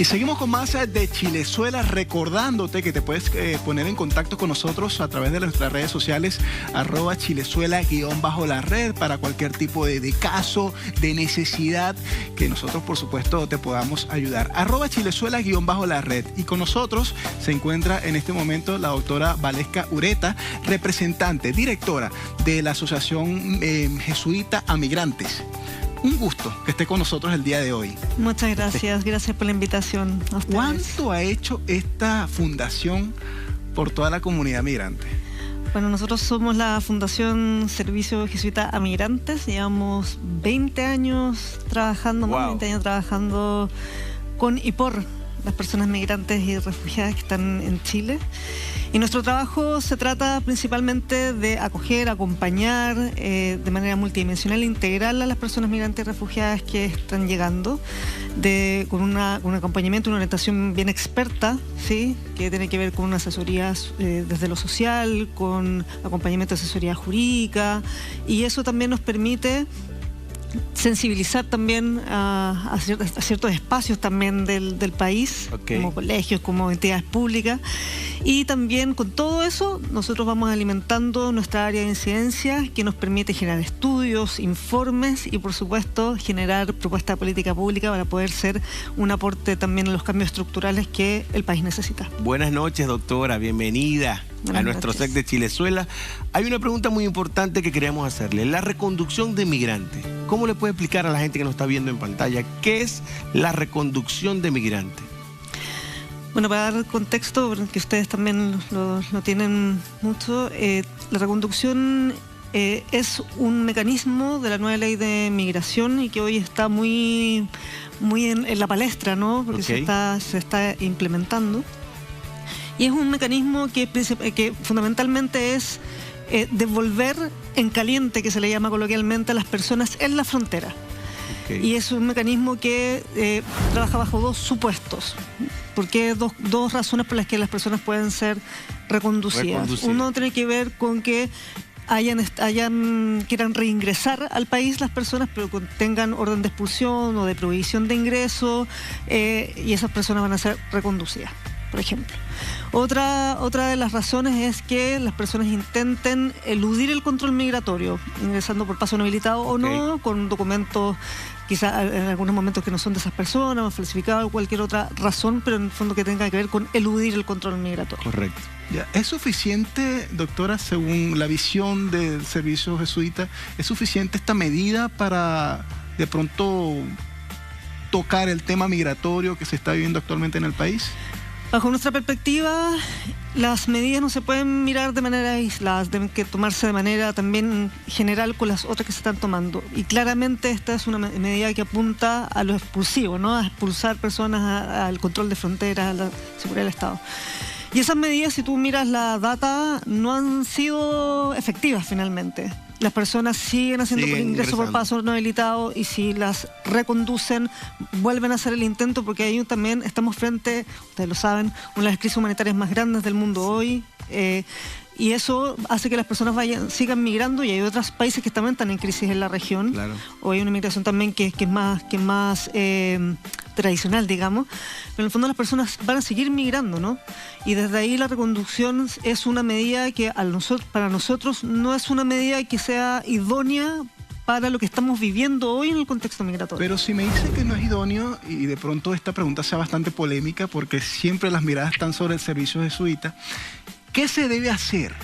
Y seguimos con más de Chilezuela, recordándote que te puedes poner en contacto con nosotros a través de nuestras redes sociales, @Chilezuela_la red, para cualquier tipo de caso, de necesidad, que nosotros por supuesto te podamos ayudar. @Chilezuela_la red. Y con nosotros se encuentra en este momento la doctora Valesca Ureta, representante, directora de la Asociación Jesuita a Migrantes. Un gusto que esté con nosotros el día de hoy. Muchas gracias, gracias por la invitación a ustedes. ¿Cuánto ha hecho esta fundación por toda la comunidad migrante? Bueno, nosotros somos la Fundación Servicio Jesuita a Migrantes. Llevamos 20 años trabajando, más de 20 años trabajando con y por las personas migrantes y refugiadas que están en Chile. Y nuestro trabajo se trata principalmente de acoger, acompañar de manera multidimensional e integral a las personas migrantes y refugiadas que están llegando, con un acompañamiento, una orientación bien experta, ¿sí? Que tiene que ver con una asesoría desde lo social, con acompañamiento de asesoría jurídica, y eso también nos permite sensibilizar también a ciertos espacios también del país, como colegios, como entidades públicas. Y también con todo eso nosotros vamos alimentando nuestra área de incidencia, que nos permite generar estudios, informes y por supuesto generar propuestas de política pública para poder ser un aporte también a los cambios estructurales que el país necesita. Buenas noches, doctora, bienvenida a nuestro SEC de Chilezuela. Hay una pregunta muy importante que queremos hacerle: la reconducción de migrantes. ¿Cómo le puede explicar a la gente que nos está viendo en pantalla qué es la reconducción de migrantes? Bueno, para dar contexto, porque ustedes también lo tienen mucho, la reconducción es un mecanismo de la nueva ley de migración y que hoy está muy en la palestra, ¿no? Porque se está implementando. Y es un mecanismo que fundamentalmente es devolver en caliente, que se le llama coloquialmente, a las personas en la frontera. Y es un mecanismo que trabaja bajo dos supuestos. Porque dos razones por las que las personas pueden ser reconducidas. Uno tiene que ver con que quieran reingresar al país las personas, pero tengan orden de expulsión o de prohibición de ingreso, y esas personas van a ser reconducidas, por ejemplo. Otra de las razones es que las personas intenten eludir el control migratorio, ingresando por paso no habilitado o no, con documentos quizá en algunos momentos que no son de esas personas, falsificados o cualquier otra razón, pero en el fondo que tenga que ver con eludir el control migratorio. Correcto. Ya, ¿es suficiente, doctora, según la visión del servicio jesuita, es suficiente esta medida para de pronto tocar el tema migratorio que se está viviendo actualmente en el país? Bajo nuestra perspectiva, las medidas no se pueden mirar de manera aislada, deben que tomarse de manera también general con las otras que se están tomando. Y claramente esta es una medida que apunta a lo expulsivo, ¿no? A expulsar personas al control de fronteras, a la seguridad del Estado. Y esas medidas, si tú miras la data, no han sido efectivas finalmente. Las personas siguen haciendo ingreso por paso no habilitado, y si las reconducen, vuelven a hacer el intento, porque ahí también estamos frente, ustedes lo saben, una de las crisis humanitarias más grandes del mundo hoy, y eso hace que las personas sigan migrando, y hay otros países que también están en crisis en la región. Claro. O hay una migración también que es más tradicional, digamos, pero en el fondo las personas van a seguir migrando, ¿no? Y desde ahí la reconducción es una medida que para nosotros no es una medida que sea idónea para lo que estamos viviendo hoy en el contexto migratorio. Pero si me dice que no es idóneo, y de pronto esta pregunta sea bastante polémica, porque siempre las miradas están sobre el servicio jesuita, ¿qué se debe hacer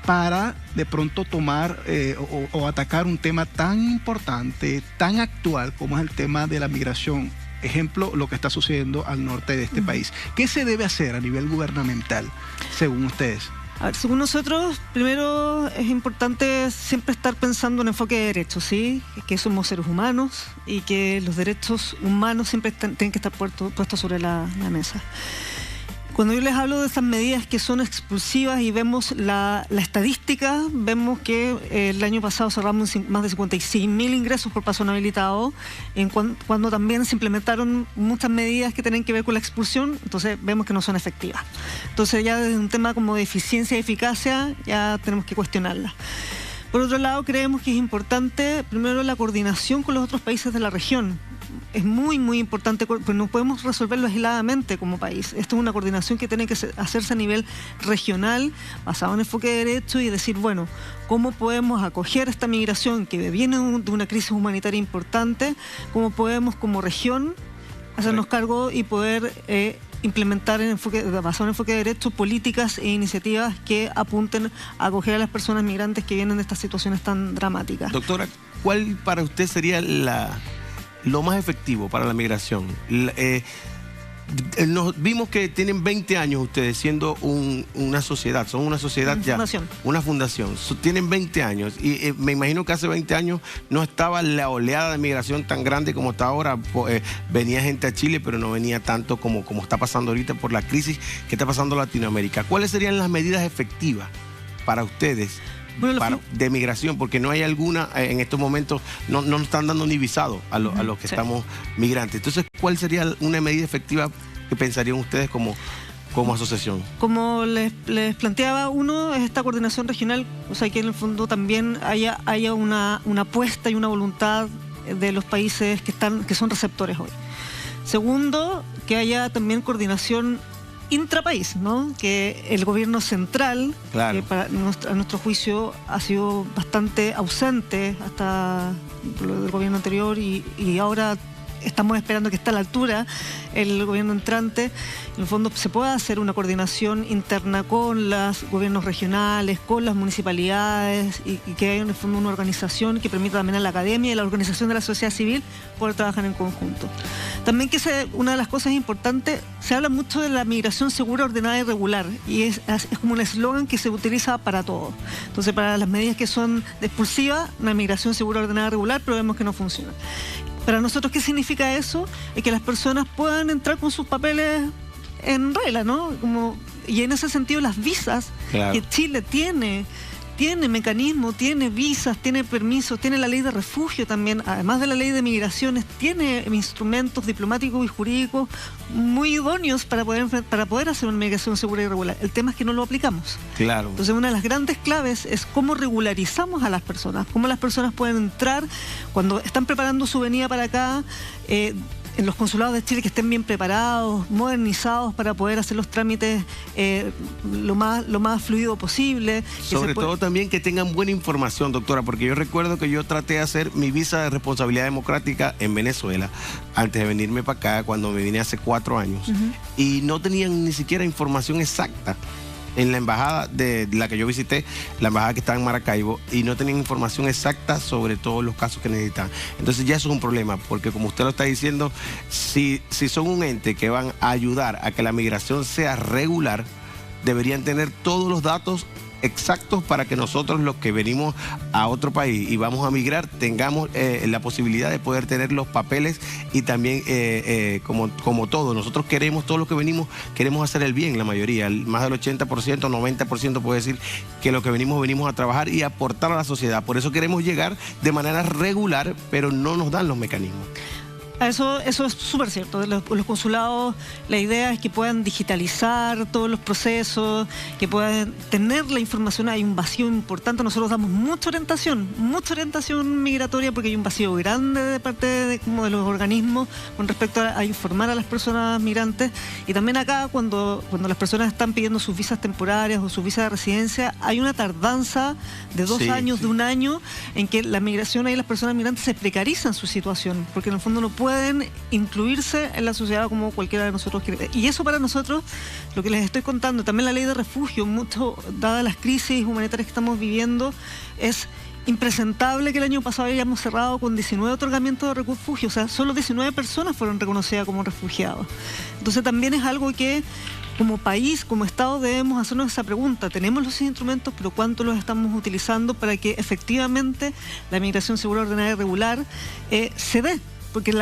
para de pronto tomar o atacar un tema tan importante, tan actual como es el tema de la migración? Ejemplo, lo que está sucediendo al norte de este país. ¿Qué se debe hacer a nivel gubernamental, según ustedes? A ver, según nosotros, primero es importante siempre estar pensando en enfoque de derechos, ¿sí? Que somos seres humanos y que los derechos humanos siempre tienen que estar puestos sobre la mesa. Cuando yo les hablo de estas medidas que son expulsivas y vemos la estadística, vemos que el año pasado cerramos más de 56.000 ingresos por paso no habilitado, cuando también se implementaron muchas medidas que tienen que ver con la expulsión, entonces vemos que no son efectivas. Entonces ya desde un tema como de eficiencia y eficacia ya tenemos que cuestionarla. Por otro lado, creemos que es importante primero la coordinación con los otros países de la región. es muy, muy importante, pero no podemos resolverlo aisladamente como país. Esto es una coordinación que tiene que hacerse a nivel regional, basado en enfoque de derecho, y decir, bueno, ¿cómo podemos acoger esta migración que viene de una crisis humanitaria importante? ¿Cómo podemos como región hacernos cargo y poder implementar basado en enfoque de derecho, políticas e iniciativas que apunten a acoger a las personas migrantes que vienen de estas situaciones tan dramáticas? Doctora, ¿cuál para usted sería lo más efectivo para la migración? Nos vimos que tienen 20 años ustedes siendo una sociedad, son una sociedad una fundación. Tienen 20 años y me imagino que hace 20 años no estaba la oleada de migración tan grande como está ahora. Venía gente a Chile, pero no venía tanto como está pasando ahorita por la crisis que está pasando en Latinoamérica. ¿Cuáles serían las medidas efectivas para ustedes? Bueno, de migración, porque no hay alguna, en estos momentos no nos están dando ni visado a los que estamos migrantes. Entonces, ¿cuál sería una medida efectiva que pensarían ustedes como asociación? Como les planteaba, uno es esta coordinación regional, o sea, que en el fondo también haya una apuesta y una voluntad de los países que son receptores hoy. Segundo, que haya también coordinación intrapaís, ¿no? Que el gobierno central, que a nuestro juicio ha sido bastante ausente hasta el gobierno anterior y ahora estamos esperando que esté a la altura el gobierno entrante. En el fondo se pueda hacer una coordinación interna con los gobiernos regionales, con las municipalidades y que haya en el fondo una organización que permita también a la academia y a la organización de la sociedad civil poder trabajar en conjunto. También una de las cosas importantes, se habla mucho de la migración segura, ordenada y regular, y es como un eslogan que se utiliza para todo. Entonces, para las medidas que son expulsivas, una migración segura, ordenada y regular, pero vemos que no funciona. Para nosotros, ¿qué significa eso? Es que las personas puedan entrar con sus papeles en regla, ¿no? Y en ese sentido, las visas que Chile tiene mecanismos, tiene visas, tiene permisos, tiene la ley de refugio también, además de la ley de migraciones, tiene instrumentos diplomáticos y jurídicos muy idóneos para poder hacer una migración segura y regular. El tema es que no lo aplicamos. Claro. Entonces, una de las grandes claves es cómo regularizamos a las personas, cómo las personas pueden entrar cuando están preparando su venida para acá, en los consulados de Chile, que estén bien preparados, modernizados para poder hacer los trámites lo más fluido posible. Sobre todo también que tengan buena información, doctora, porque yo recuerdo que yo traté de hacer mi visa de responsabilidad democrática en Venezuela antes de venirme para acá, cuando me vine hace 4 años, y no tenían ni siquiera información exacta en la embajada de la que yo visité, la embajada que estaba en Maracaibo, y no tenían información exacta sobre todos los casos que necesitaban. Entonces ya eso es un problema, porque como usted lo está diciendo, si son un ente que van a ayudar a que la migración sea regular, deberían tener todos los datos exactos para que nosotros, los que venimos a otro país y vamos a migrar, tengamos la posibilidad de poder tener los papeles y también como todo, nosotros todos los que venimos queremos hacer el bien, la mayoría, más del 80%, 90% puede decir que lo que venimos a trabajar y aportar a la sociedad. Por eso queremos llegar de manera regular, pero no nos dan los mecanismos. Eso es súper cierto. Los consulados, la idea es que puedan digitalizar todos los procesos, que puedan tener la información. Hay un vacío importante. Nosotros damos mucha orientación migratoria, porque hay un vacío grande de parte de los organismos con respecto a informar a las personas migrantes. Y también acá, cuando las personas están pidiendo sus visas temporarias o sus visas de residencia, hay una tardanza de 2 años, de 1 año, en que la migración y las personas migrantes se precarizan su situación, porque en el fondo no pueden incluirse en la sociedad como cualquiera de nosotros quiere. Y eso para nosotros, lo que les estoy contando, también la ley de refugio, dadas las crisis humanitarias que estamos viviendo, es impresentable que el año pasado hayamos cerrado con 19 otorgamientos de refugio. O sea, solo 19 personas fueron reconocidas como refugiados. Entonces también es algo que como país, como Estado, debemos hacernos esa pregunta. Tenemos los instrumentos, pero ¿cuánto los estamos utilizando para que efectivamente la migración segura, ordenada y regular se dé? Porque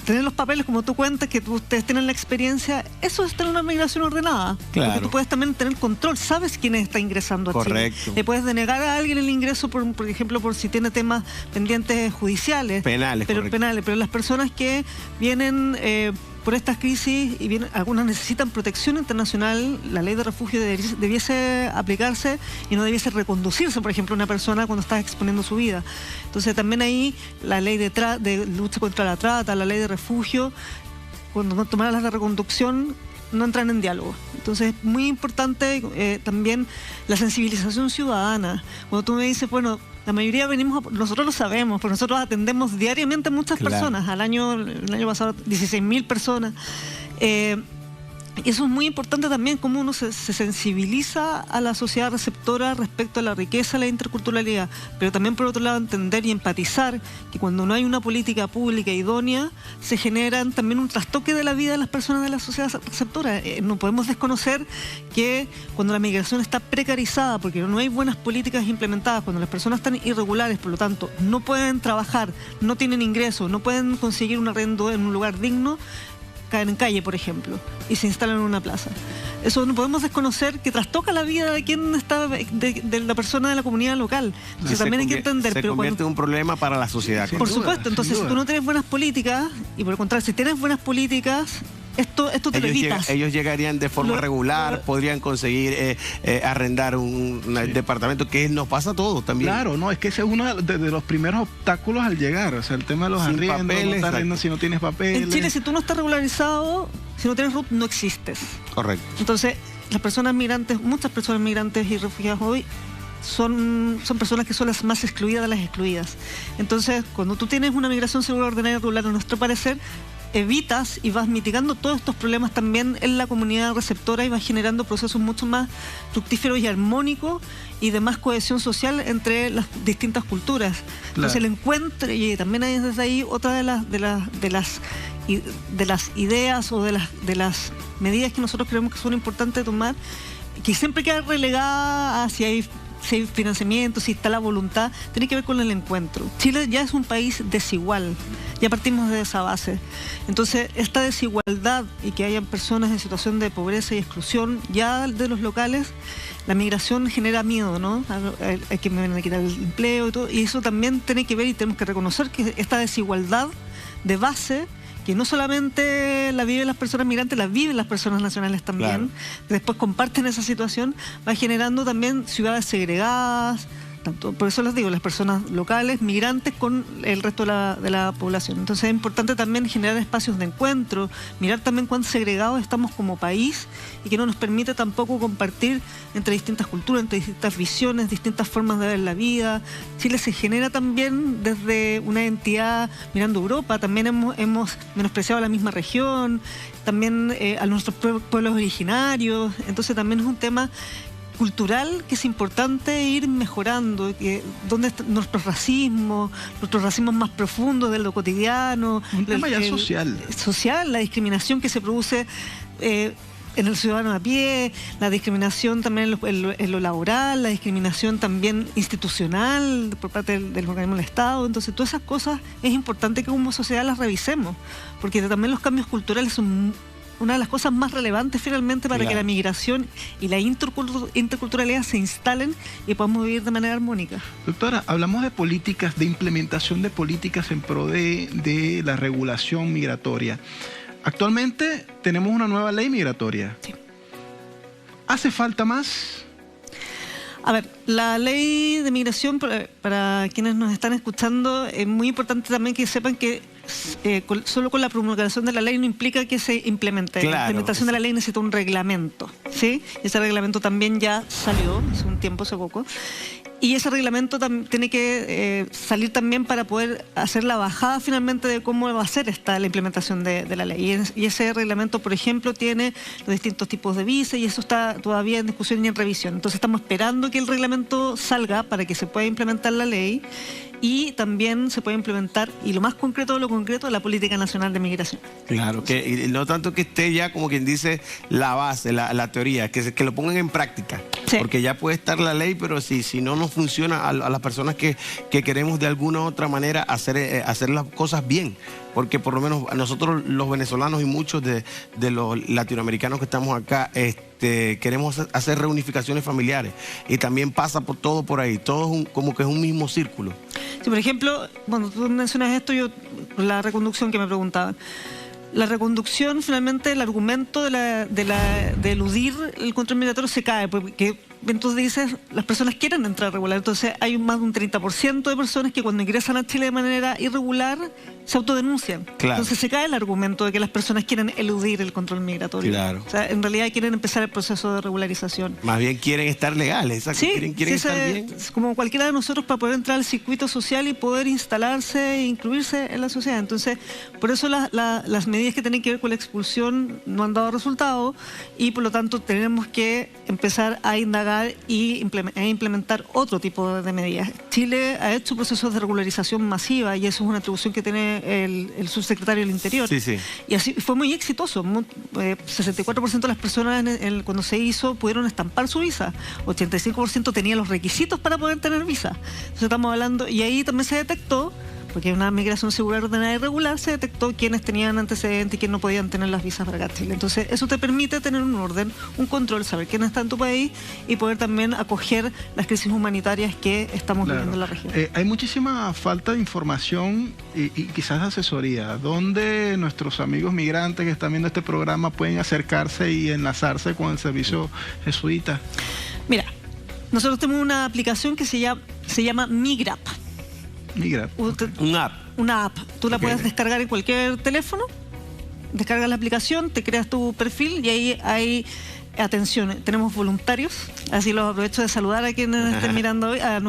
tener los papeles, como tú cuentas, que ustedes tienen la experiencia, eso es tener una migración ordenada. Claro. Porque tú puedes también tener control, sabes quién está ingresando a Chile. Le puedes denegar a alguien el ingreso, por ejemplo, por si tiene temas pendientes judiciales. Penales, pero las personas que vienen por estas crisis, y bien, algunas necesitan protección internacional, la ley de refugio debiese aplicarse y no debiese reconducirse, por ejemplo, una persona cuando está exponiendo su vida. Entonces también ahí la ley de lucha contra la trata, la ley de refugio, cuando no toman las de reconducción, no entran en diálogo. Entonces es muy importante también la sensibilización ciudadana. Cuando tú me dices, bueno, la mayoría nosotros lo sabemos, pero nosotros atendemos diariamente a muchas personas. El año pasado 16.000 personas. Y eso es muy importante también, cómo uno se sensibiliza a la sociedad receptora respecto a la riqueza, la interculturalidad, pero también por otro lado entender y empatizar que cuando no hay una política pública idónea, se generan también un trastoque de la vida de las personas de la sociedad receptora. No podemos desconocer que cuando la migración está precarizada, porque no hay buenas políticas implementadas, cuando las personas están irregulares, por lo tanto, no pueden trabajar, no tienen ingresos, no pueden conseguir un arrendo en un lugar digno, caen en calle, por ejemplo, y se instalan en una plaza. Eso no podemos desconocer que trastoca la vida de quien está, de la persona de la comunidad local. Entonces, también hay que entender. Se convierte en un problema para la sociedad. Por supuesto, entonces si tú no tienes buenas políticas, y por el contrario, si tienes buenas políticas, esto te lo evitas. Ellos llegarían de forma regular, podrían conseguir arrendar un departamento, que nos pasa a todos también. Claro, no, es que ese es uno de los primeros obstáculos al llegar, o sea, el tema de los arriendos, si no tienes papeles. En Chile, si tú no estás regularizado, si no tienes RUT, no existes. Correcto. Entonces, las personas migrantes, muchas personas migrantes y refugiados hoy, son personas que son las más excluidas de las excluidas. Entonces, cuando tú tienes una migración segura, ordenada y regular, a nuestro parecer, evitas y vas mitigando todos estos problemas también en la comunidad receptora y vas generando procesos mucho más fructíferos y armónicos y de más cohesión social entre las distintas culturas. Claro. Entonces el encuentro, y también hay desde ahí otra de las ideas o de las medidas que nosotros creemos que son importantes de tomar, que siempre queda relegada a si hay financiamiento, si está la voluntad, tiene que ver con el encuentro. Chile ya es un país desigual, ya partimos de esa base. Entonces, esta desigualdad y que hayan personas en situación de pobreza y exclusión ya de los locales, la migración genera miedo, ¿no? Hay que me van a quitar el empleo y todo, y eso también tiene que ver y tenemos que reconocer que esta desigualdad de base, que no solamente la viven las personas migrantes, la viven las personas nacionales también, claro, después comparten esa situación, va generando también ciudades segregadas, tanto, por eso les digo, las personas locales, migrantes con el resto de la población. Entonces es importante también generar espacios de encuentro, mirar también cuán segregados estamos como país y que no nos permite tampoco compartir entre distintas culturas, entre distintas visiones, distintas formas de ver la vida. Chile se genera también desde una entidad mirando Europa, también hemos menospreciado la misma región, también a nuestros pueblos originarios, entonces también es un tema cultural que es importante ir mejorando, donde está nuestro racismo más profundo de lo cotidiano. Un tema ya social. Social, la discriminación que se produce en el ciudadano a pie, la discriminación también en lo laboral, la discriminación también institucional por parte del organismo del Estado. Entonces, todas esas cosas es importante que como sociedad las revisemos, porque también los cambios culturales son una de las cosas más relevantes finalmente para que la migración y la interculturalidad se instalen y podamos vivir de manera armónica. Doctora, hablamos de políticas, de implementación de políticas en pro de la regulación migratoria. Actualmente tenemos una nueva ley migratoria. Sí. ¿Hace falta más? A ver, la ley de migración, para quienes nos están escuchando, es muy importante también que sepan que solo con la promulgación de la ley no implica que se implemente. Claro, la implementación de la ley necesita un reglamento, ¿sí? Ese reglamento también ya salió hace un tiempo, hace poco. Y ese reglamento tiene que salir también para poder hacer la bajada finalmente de cómo va a ser la implementación de la ley. Y ese reglamento, por ejemplo, tiene los distintos tipos de visa y eso está todavía en discusión y en revisión. Entonces estamos esperando que el reglamento salga para que se pueda implementar la ley y también se puede implementar, y lo más concreto de lo concreto, la política nacional de migración. Claro, que no tanto que esté ya, como quien dice, la base, la teoría, que lo pongan en práctica. Sí. Porque ya puede estar la ley, pero si no nos funciona a las personas que queremos de alguna u otra manera hacer las cosas bien. Porque por lo menos nosotros los venezolanos y muchos de los latinoamericanos que estamos acá queremos hacer reunificaciones familiares y también pasa todo por ahí, todo como que es un mismo círculo. Sí, por ejemplo, cuando tú mencionas esto, la reconducción que me preguntaban, la reconducción, finalmente, el argumento de eludir el control migratorio se cae, porque entonces dices, las personas quieren entrar regular, entonces hay más de un 30% de personas que cuando ingresan a Chile de manera irregular se autodenuncian. Claro. Entonces se cae el argumento de que las personas quieren eludir el control migratorio. Claro. O sea, en realidad quieren empezar el proceso de regularización. Más bien quieren estar legales, exacto. Sí, quieren estar bien. Como cualquiera de nosotros, para poder entrar al circuito social y poder instalarse e incluirse en la sociedad. Entonces, por eso las medidas que tienen que ver con la expulsión no han dado resultado y por lo tanto tenemos que empezar a indagar y implementar otro tipo de medidas. Chile ha hecho procesos de regularización masiva y eso es una atribución que tiene el subsecretario del Interior. Sí, sí. Y así fue muy exitoso. 64% de las personas cuando se hizo pudieron estampar su visa. 85% tenía los requisitos para poder tener visa. Entonces estamos hablando, y ahí también se detectó, porque una migración segura, ordenada y regular, se detectó quienes tenían antecedentes y quienes no podían tener las visas para acá Chile. Entonces, eso te permite tener un orden, un control, saber quién está en tu país y poder también acoger las crisis humanitarias que estamos viviendo en la región. Hay muchísima falta de información y quizás de asesoría. ¿Dónde nuestros amigos migrantes que están viendo este programa pueden acercarse y enlazarse con el servicio jesuita? Mira, nosotros tenemos una aplicación que se llama Migrap. Una app. Tú la puedes descargar en cualquier teléfono, descargas la aplicación, te creas tu perfil y ahí hay atención, tenemos voluntarios, así los aprovecho de saludar a quienes estén mirando hoy, a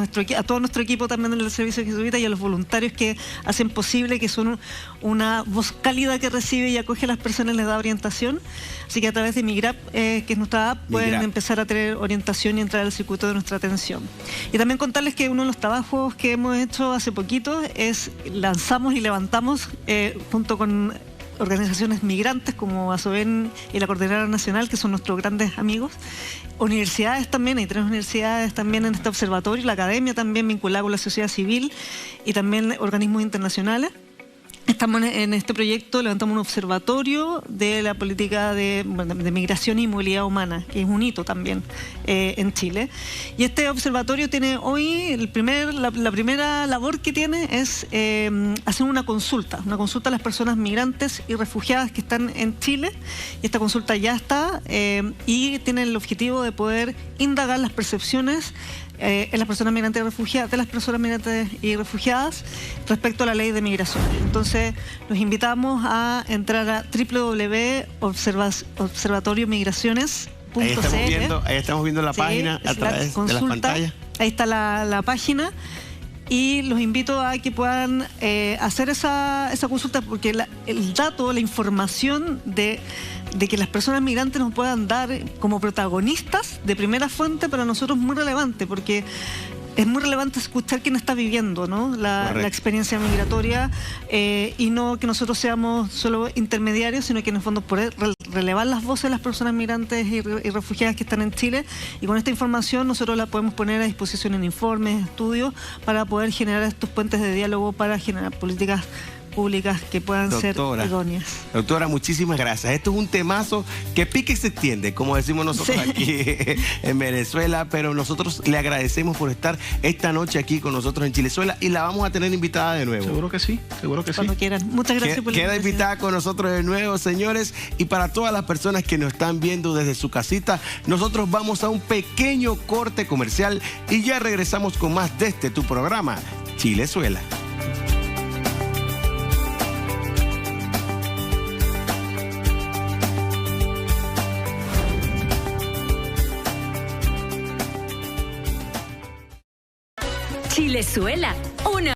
todo nuestro equipo también del servicio jesuita y a los voluntarios que hacen posible, que son una voz cálida que recibe y acoge a las personas, les da orientación. Así que a través de Migrap, que es nuestra app, pueden empezar a tener orientación y entrar al circuito de nuestra atención. Y también contarles que uno de los trabajos que hemos hecho hace poquito es lanzamos y levantamos junto con organizaciones migrantes como ASOEN y la Coordinadora Nacional, que son nuestros grandes amigos, universidades también, hay 3 universidades también en este observatorio, la academia también vinculada con la sociedad civil y también organismos internacionales. Estamos en este proyecto, levantamos un observatorio de la política de migración y movilidad humana, que es un hito también en Chile. Y este observatorio tiene hoy, la primera labor que tiene es hacer una consulta a las personas migrantes y refugiadas que están en Chile. Y esta consulta ya está y tiene el objetivo de poder indagar las percepciones en las personas migrantes y refugiadas, de las personas migrantes y refugiadas respecto a la ley de migración. Entonces, los invitamos a entrar a www.observatoriomigraciones.cl. Ahí estamos viendo la página a través de las pantallas. Ahí está la página. Y los invito a que puedan hacer esa consulta, porque el dato, la información de que las personas migrantes nos puedan dar como protagonistas de primera fuente para nosotros es muy relevante, porque es muy relevante escuchar quién está viviendo, ¿no? la experiencia migratoria y no que nosotros seamos solo intermediarios, sino que en el fondo poder relevar las voces de las personas migrantes y refugiadas que están en Chile, y con esta información nosotros la podemos poner a disposición en informes, estudios, para poder generar estos puentes de diálogo para generar políticas públicas que puedan ser idóneas. Doctora, muchísimas gracias. Esto es un temazo que pique y se extiende, como decimos nosotros aquí en Venezuela, pero nosotros le agradecemos por estar esta noche aquí con nosotros en Chilezuela y la vamos a tener invitada de nuevo. Seguro que sí, Cuando quieran. Muchas gracias por la invitación. Queda invitada con nosotros de nuevo, señores, y para todas las personas que nos están viendo desde su casita, nosotros vamos a un pequeño corte comercial y ya regresamos con más de tu programa, Chilezuela. Chilezuela, una